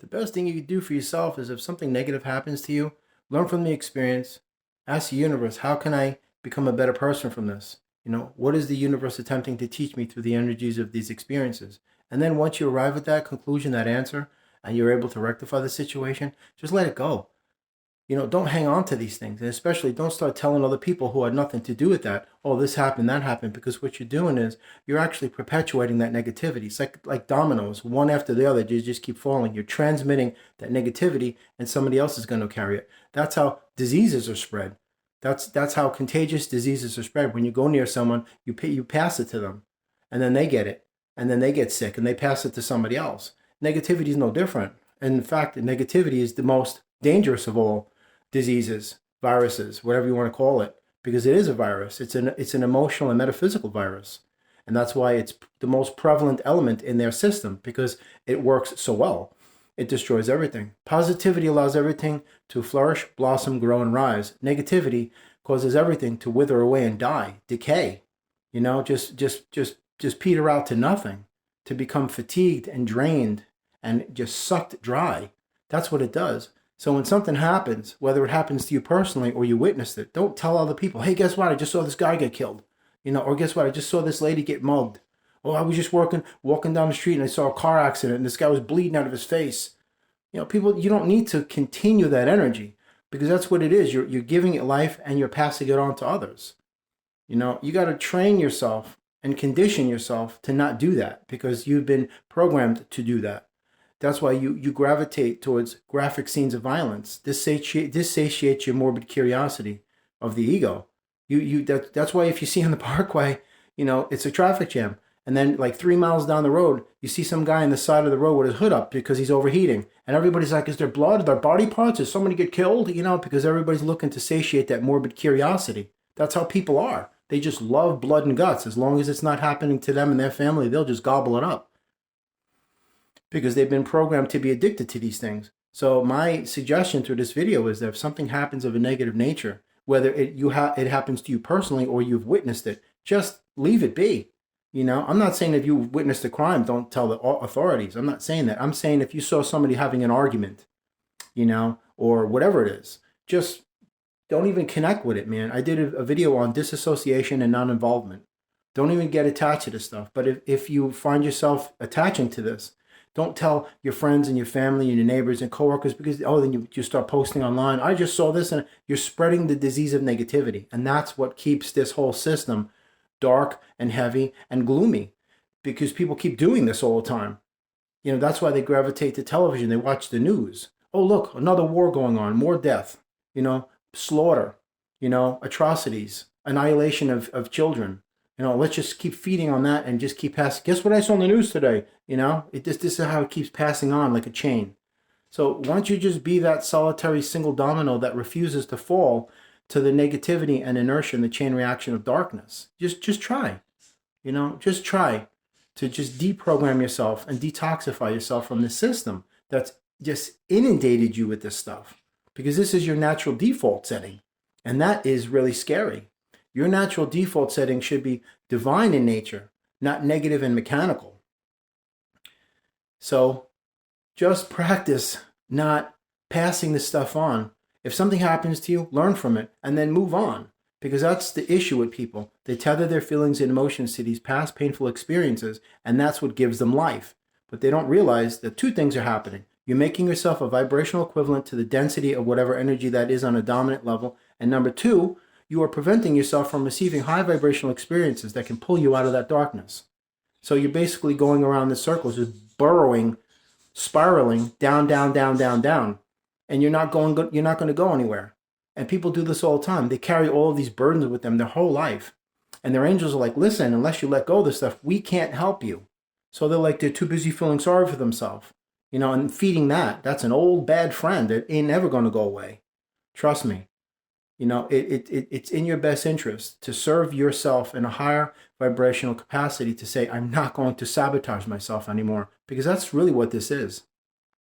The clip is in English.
The best thing you can do for yourself is if something negative happens to you, learn from the experience. Ask the universe, how can I become a better person from this? What is the universe attempting to teach me through the energies of these experiences? And then once you arrive at that conclusion, that answer, and you're able to rectify the situation, just let it go. Don't hang on to these things. And especially don't start telling other people who had nothing to do with that, oh, this happened, that happened, because what you're doing is you're actually perpetuating that negativity. It's like dominoes, one after the other, you just keep falling. You're transmitting that negativity and somebody else is going to carry it. That's how diseases are spread. That's how contagious diseases are spread. When you go near someone, you pass it to them, and then they get it, and then they get sick, and they pass it to somebody else. Negativity is no different. And in fact, negativity is the most dangerous of all diseases, viruses, whatever you want to call it, because it is a virus. It's an emotional and metaphysical virus. And that's why it's the most prevalent element in their system, because it works so well. It destroys everything. Positivity allows everything to flourish, blossom, grow, and rise. Negativity causes everything to wither away and die, decay. Just peter out to nothing, to become fatigued and drained and just sucked dry. That's what it does. So when something happens, whether it happens to you personally or you witnessed it, don't tell other people, hey, guess what? I just saw this guy get killed. Or guess what? I just saw this lady get mugged. Oh, I was just walking down the street and I saw a car accident and this guy was bleeding out of his face. People, you don't need to continue that energy, because that's what it is. You're giving it life and you're passing it on to others. You got to train yourself and condition yourself to not do that, because you've been programmed to do that. That's why you gravitate towards graphic scenes of violence. This satiates your morbid curiosity of the ego. That's why if you see on the parkway, it's a traffic jam. And then like 3 miles down the road, you see some guy on the side of the road with his hood up because he's overheating. And everybody's like, is there blood? Are there body parts? Is somebody get killed? Because everybody's looking to satiate that morbid curiosity. That's how people are. They just love blood and guts. As long as it's not happening to them and their family, they'll just gobble it up, because they've been programmed to be addicted to these things. So my suggestion through this video is that if something happens of a negative nature, whether it happens to you personally or you've witnessed it, just leave it be. I'm not saying if you witnessed a crime, don't tell the authorities. I'm not saying that. I'm saying if you saw somebody having an argument, or whatever it is, just don't even connect with it, man. I did a video on disassociation and non-involvement. Don't even get attached to this stuff. But if you find yourself attaching to this, don't tell your friends and your family and your neighbors and coworkers, because then you start posting online. I just saw this, and you're spreading the disease of negativity. And that's what keeps this whole system dark and heavy and gloomy, because people keep doing this all the time. That's why they gravitate to television. They watch the news. Oh, look, another war going on, more death, slaughter, atrocities, annihilation of children. Let's just keep feeding on that and just keep passing. Guess what I saw on the news today? This is how it keeps passing on like a chain. So why don't you just be that solitary single domino that refuses to fall to the negativity and inertia and the chain reaction of darkness? Just try, just try to just deprogram yourself and detoxify yourself from the system that's just inundated you with this stuff, because this is your natural default setting. And that is really scary. Your natural default setting should be divine in nature, not negative and mechanical. So just practice not passing this stuff on. If something happens to you, learn from it and then move on, because that's the issue with people. They tether their feelings and emotions to these past painful experiences, and that's what gives them life. But they don't realize that two things are happening. You're making yourself a vibrational equivalent to the density of whatever energy that is on a dominant level. And number two, you are preventing yourself from receiving high vibrational experiences that can pull you out of that darkness. So you're basically going around in circles, just burrowing, spiraling down, down, down, down, down. And you're not going to go anywhere. And people do this all the time. They carry all of these burdens with them their whole life. And their angels are like, listen, unless you let go of this stuff, we can't help you. So they're too busy feeling sorry for themselves. And feeding that's an old bad friend that ain't never going to go away. Trust me. It's in your best interest to serve yourself in a higher vibrational capacity, to say, I'm not going to sabotage myself anymore, because that's really what this is.